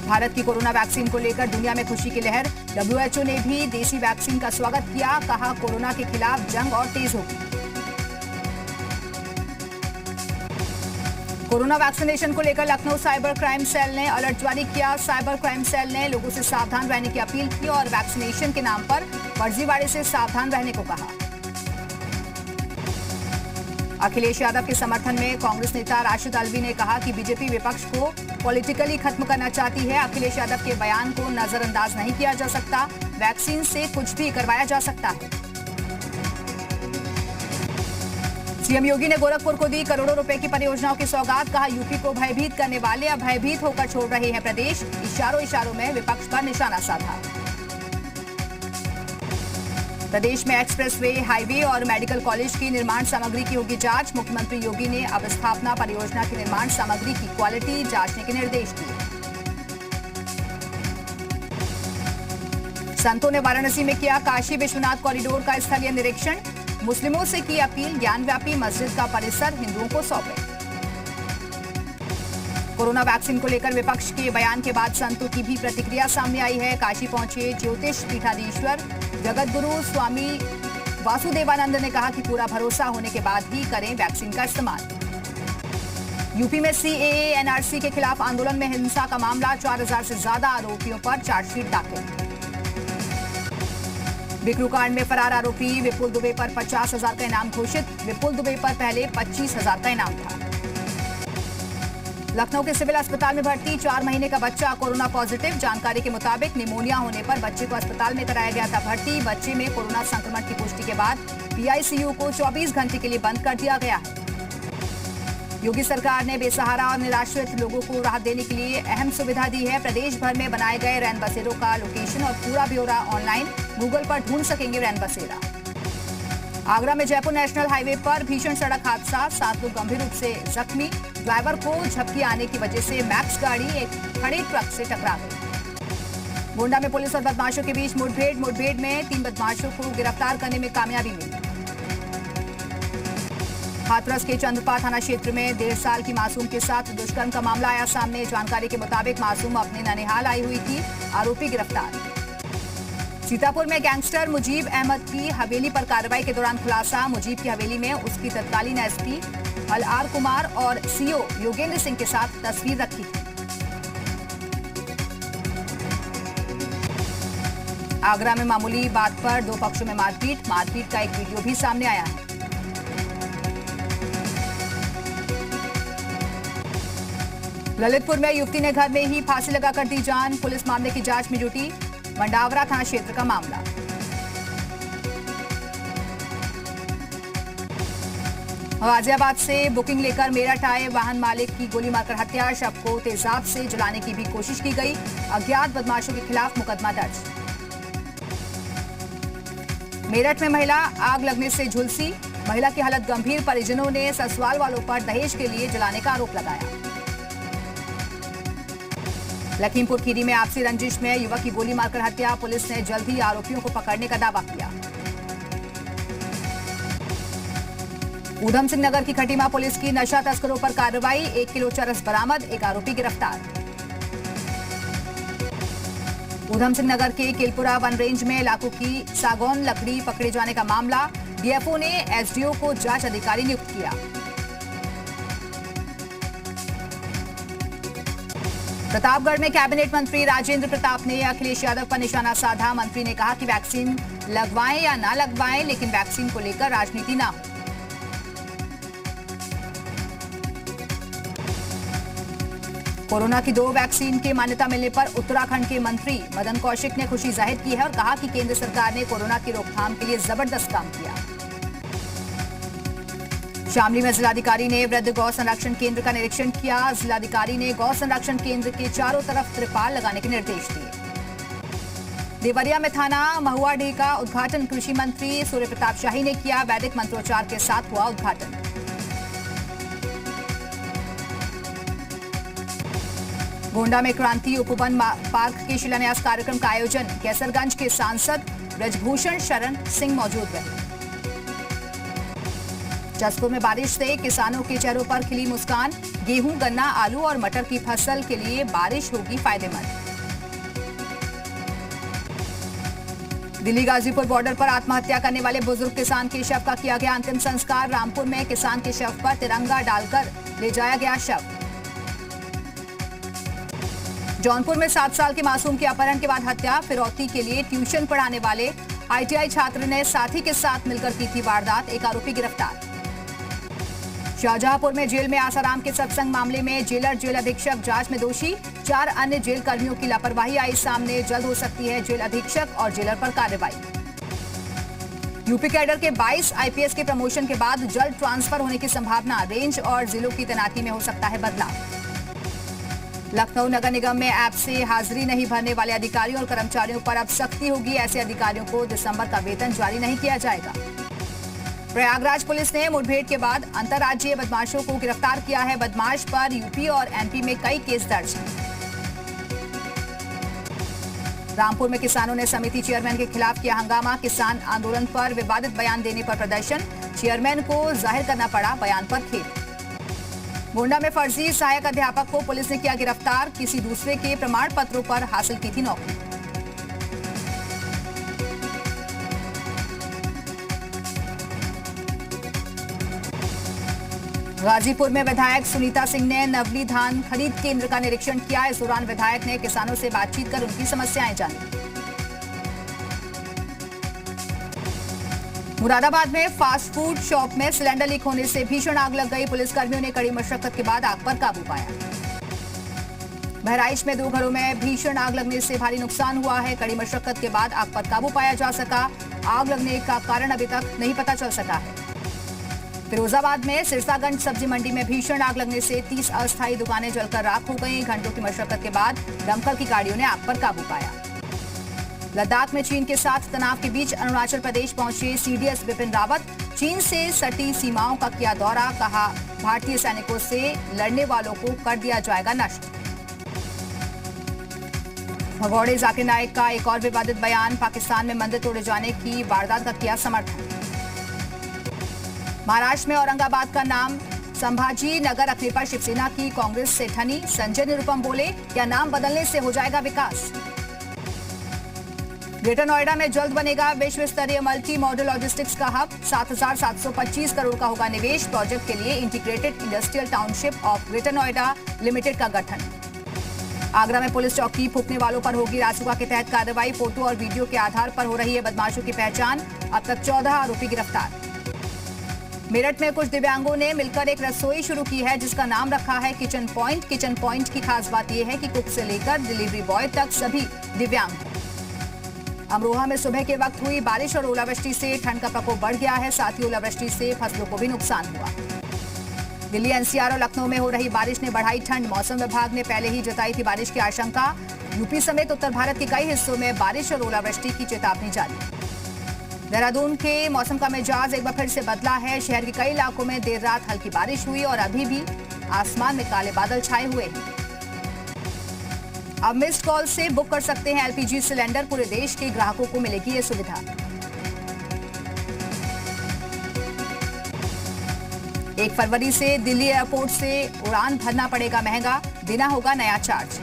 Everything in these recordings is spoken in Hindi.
भारत की कोरोना वैक्सीन को लेकर दुनिया में खुशी की लहर। WHO ने भी देसी वैक्सीन का स्वागत किया, कहा कोरोना के खिलाफ जंग और तेज होगी। कोरोना वैक्सीनेशन को लेकर लखनऊ साइबर क्राइम सेल ने अलर्ट जारी किया। साइबर क्राइम सेल ने लोगों से सावधान रहने की अपील की और वैक्सीनेशन के नाम पर फर्जीवाड़े से सावधान रहने को कहा। अखिलेश यादव के समर्थन में कांग्रेस नेता राशिद अल्वी ने कहा कि बीजेपी विपक्ष को पॉलिटिकली खत्म करना चाहती है। अखिलेश यादव के बयान को नजरअंदाज नहीं किया जा सकता। वैक्सीन से कुछ भी करवाया जा सकता है। सीएम योगी ने गोरखपुर को दी करोड़ों रुपए की परियोजनाओं की सौगात, कहा यूपी को भयभीत करने वाले अब भयभीत होकर छोड़ रहे हैं प्रदेश। इशारों में विपक्ष पर निशाना साधा। प्रदेश में एक्सप्रेसवे, हाईवे और मेडिकल कॉलेज की निर्माण सामग्री की होगी जांच। मुख्यमंत्री योगी ने अब स्थापना परियोजना की निर्माण सामग्री की क्वालिटी जांचने के निर्देश दिए। संतों ने वाराणसी में किया काशी विश्वनाथ कॉरिडोर का स्थलीय निरीक्षण। मुस्लिमों से की अपील, ज्ञानव्यापी मस्जिद का परिसर हिंदुओं को सौंपे। कोरोना वैक्सीन को लेकर विपक्ष के बयान के बाद संतों की भी प्रतिक्रिया सामने आई है। काशी पहुंचे ज्योतिष पीठाधीश्वर जगतगुरु स्वामी वासुदेवानंद ने कहा कि पूरा भरोसा होने के बाद ही करें वैक्सीन का इस्तेमाल। यूपी में CAA NRC के खिलाफ आंदोलन में हिंसा का मामला, 4000 से ज्यादा आरोपियों पर चार्जशीट दाखिल। बिकरू कांड में फरार आरोपी विपुल दुबे पर 50,000 का इनाम घोषित। विपुल दुबे पर पहले 25,000 का इनाम था। लखनऊ के सिविल अस्पताल में भर्ती 4 महीने का बच्चा कोरोना पॉजिटिव। जानकारी के मुताबिक निमोनिया होने पर बच्चे को अस्पताल में कराया गया था भर्ती। बच्चे में कोरोना संक्रमण की पुष्टि के बाद PICU को 24 घंटे के लिए बंद कर दिया गया है। योगी सरकार ने बेसहारा और निराश्रित लोगों को राहत देने के लिए अहम सुविधा दी है। प्रदेश भर में बनाए गए रैन बसेरों का लोकेशन और पूरा ब्यौरा ऑनलाइन, गूगल पर ढूंढ सकेंगे रैन बसेरा। आगरा में जयपुर नेशनल हाईवे पर भीषण सड़क हादसा, 7 लोग गंभीर रूप से जख्मी। ड्राइवर को झपकी आने की वजह से मैक्स गाड़ी एक खड़े ट्रक से टकरा गई। गोंडा में पुलिस और बदमाशों के बीच मुठभेड़ में 3 बदमाशों को गिरफ्तार करने में कामयाबी मिली। हाथरस के चंद्रपा थाना क्षेत्र में 1.5 साल की मासूम के साथ दुष्कर्म का मामला आया सामने। जानकारी के मुताबिक मासूम अपने ननिहाल आई हुई थी। आरोपी गिरफ्तार। सीतापुर में गैंगस्टर मुजीब अहमद की हवेली पर कार्रवाई के दौरान खुलासा। मुजीब की हवेली में उसकी तत्कालीन SP LR कुमार और CO योगेंद्र सिंह के साथ तस्वीर रखी थी। आगरा में मामूली बात पर 2 पक्षों में मारपीट का एक वीडियो भी सामने आया है। ललितपुर में युवती ने घर में ही फांसी लगाकर दी जान। पुलिस मामले की जांच में जुटी। मंडावरा थाना क्षेत्र का मामला। गाजियाबाद से बुकिंग लेकर मेरठ आए वाहन मालिक की गोली मारकर हत्या। शव को तेजाब से जलाने की भी कोशिश की गई। अज्ञात बदमाशों के खिलाफ मुकदमा दर्ज। मेरठ में महिला आग लगने से झुलसी। महिला की हालत गंभीर। परिजनों ने ससुराल वालों पर दहेज के लिए जलाने का आरोप लगाया। लखीमपुर खीरी में आपसी रंजिश में युवक की गोली मारकर हत्या। पुलिस ने जल्द ही आरोपियों को पकड़ने का दावा किया। ऊधम सिंह नगर की खटीमा पुलिस की नशा तस्करों पर कार्रवाई। 1 किलो चरस बरामद, एक आरोपी गिरफ्तार। ऊधम सिंह नगर के केलपुरा वन रेंज में लाखों की सागौन लकड़ी पकड़े जाने का मामला। DFO ने SDO को जांच अधिकारी नियुक्त किया। प्रतापगढ़ में कैबिनेट मंत्री राजेंद्र प्रताप ने अखिलेश यादव पर निशाना साधा। मंत्री ने कहा कि वैक्सीन लगवाएं या ना लगवाएं, लेकिन वैक्सीन को लेकर राजनीति ना हो। कोरोना की 2 वैक्सीन की मान्यता मिलने पर उत्तराखंड के मंत्री मदन कौशिक ने खुशी जाहिर की है और कहा कि केंद्र सरकार ने कोरोना की रोकथाम के लिए जबरदस्त काम किया। शामली में जिलाधिकारी ने वृद्ध गौ संरक्षण केंद्र का निरीक्षण किया। जिलाधिकारी ने गौ संरक्षण केंद्र के चारों तरफ त्रिपाल लगाने के निर्देश दिए। देवरिया में थाना महुआडीह का उद्घाटन कृषि मंत्री सूर्य प्रताप शाही ने किया। वैदिक मंत्रोच्चार के साथ हुआ उद्घाटन। गोंडा में क्रांति उपवन पार्क के शिलान्यास कार्यक्रम का आयोजन। कैसरगंज के सांसद ब्रजभूषण शरण सिंह मौजूद रहे। जसपुर में बारिश से किसानों के चेहरों पर खिली मुस्कान। गेहूं, गन्ना, आलू और मटर की फसल के लिए बारिश होगी फायदेमंद। दिल्ली गाजीपुर बॉर्डर पर आत्महत्या करने वाले बुजुर्ग किसान के शव का किया गया अंतिम संस्कार। रामपुर में किसान के शव पर तिरंगा डालकर ले जाया गया शव। जौनपुर में 7 साल के मासूम के अपहरण के बाद हत्या। फिरौती के लिए ट्यूशन पढ़ाने वाले आईटीआई छात्र ने साथी के साथ मिलकर की थी वारदात। एक आरोपी गिरफ्तार। शाहजहांपुर में जेल में आसाराम के सत्संग मामले में जेलर जेल अधीक्षक जांच में दोषी। 4 अन्य जेल कर्मियों की लापरवाही आई सामने। जल्द हो सकती है जेल अधीक्षक और जेलर पर कार्रवाई। यूपी कैडर के 22 आईपीएस के प्रमोशन के बाद जल्द ट्रांसफर होने की संभावना। रेंज और जिलों की तैनाती में हो सकता है बदलाव। लखनऊ नगर निगम में ऐप से हाजिरी नहीं भरने वाले अधिकारियों और कर्मचारियों पर अब सख्ती होगी। ऐसे अधिकारियों को दिसंबर का वेतन जारी नहीं किया जाएगा। प्रयागराज पुलिस ने मुठभेड़ के बाद अंतर्राज्यीय बदमाशों को गिरफ्तार किया है। बदमाश पर यूपी और एमपी में कई केस दर्ज हैं। रामपुर में किसानों ने समिति चेयरमैन के खिलाफ किया हंगामा। किसान आंदोलन पर विवादित बयान देने पर प्रदर्शन। चेयरमैन को जाहिर करना पड़ा बयान पर खेद। गोंडा में फर्जी सहायक अध्यापक को पुलिस ने किया गिरफ्तार। किसी दूसरे के प्रमाण पत्रों पर हासिल की थी नौकरी। गाजीपुर में विधायक सुनीता सिंह ने नवली धान खरीद केंद्र का निरीक्षण किया। इस दौरान विधायक ने किसानों से बातचीत कर उनकी समस्याएं जानी। मुरादाबाद में फास्ट फूड शॉप में सिलेंडर लीक होने से भीषण आग लग गई। पुलिसकर्मियों ने कड़ी मशक्कत के बाद आग पर काबू पाया। बहराइच में 2 घरों में भीषण आग लगने से भारी नुकसान हुआ है। कड़ी मशक्कत के बाद आग पर काबू पाया जा सका। आग लगने का कारण अभी तक नहीं पता चल सका है। फिरोजाबाद में सिरसागंज सब्जी मंडी में भीषण आग लगने से 30 अस्थायी दुकानें जलकर राख हो गईं। घंटों की मशक्कत के बाद दमकल की गाड़ियों ने आग पर काबू पाया। लद्दाख में चीन के साथ तनाव के बीच अरुणाचल प्रदेश पहुंचे सीडीएस बिपिन रावत। चीन से सटी सीमाओं का किया दौरा। कहा भारतीय सैनिकों से लड़ने वालों को कर दिया जाएगा नष्ट। भगौड़े जाकिर नाइक का एक और विवादित बयान। पाकिस्तान में मंदिर तोड़े जाने की वारदात का किया समर्थन। महाराष्ट्र में औरंगाबाद का नाम संभाजी नगर रखने पर शिवसेना की कांग्रेस से ठनी। संजय निरुपम बोले क्या नाम बदलने से हो जाएगा विकास। ग्रेटर नोएडा में जल्द बनेगा विश्व स्तरीय मल्टी मॉडल लॉजिस्टिक्स का हब। 7,725 करोड़ का होगा निवेश। प्रोजेक्ट के लिए integrated industrial township of greater Noida limited का गठन। आगरा में पुलिस चौकी फूंकने वालों पर होगी रासुका के तहत कार्रवाई। फोटो और वीडियो के आधार पर हो रही है बदमाशों की पहचान। अब तक 14 आरोपी गिरफ्तार। मेरठ में कुछ दिव्यांगों ने मिलकर एक रसोई शुरू की है जिसका नाम रखा है किचन पॉइंट। किचन पॉइंट की खास बात यह है कि कुक से लेकर डिलीवरी बॉय तक सभी दिव्यांग हैं। अमरोहा में सुबह के वक्त हुई बारिश और ओलावृष्टि से ठंड का प्रकोप बढ़ गया है। साथ ही ओलावृष्टि से फसलों को भी नुकसान हुआ। दिल्ली एनसीआर और लखनऊ में हो रही बारिश ने बढ़ाई ठंड। मौसम विभाग ने पहले ही जताई थी बारिश की आशंका। यूपी समेत उत्तर भारत के कई हिस्सों में बारिश और ओलावृष्टि की चेतावनी जारी। देहरादून के मौसम का मिजाज एक बार फिर से बदला है। शहर के कई इलाकों में देर रात हल्की बारिश हुई और अभी भी आसमान में काले बादल छाए हुए हैं। अब मिस्ड कॉल से बुक कर सकते हैं एलपीजी सिलेंडर। पूरे देश के ग्राहकों को मिलेगी ये सुविधा। 1 फरवरी से दिल्ली एयरपोर्ट से उड़ान भरना पड़ेगा महंगा। देना होगा नया चार्ज।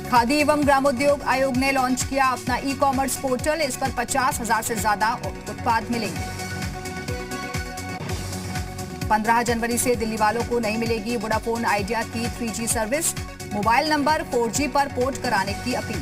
खादी एवं ग्रामोद्योग आयोग ने लॉन्च किया अपना ई कॉमर्स पोर्टल। इस पर 50,000 से ज्यादा उत्पाद मिलेंगे। 15 जनवरी से दिल्ली वालों को नहीं मिलेगी वोडाफोन आइडिया की 3G service. Mobile number 4G पर पोर्ट कराने की अपील।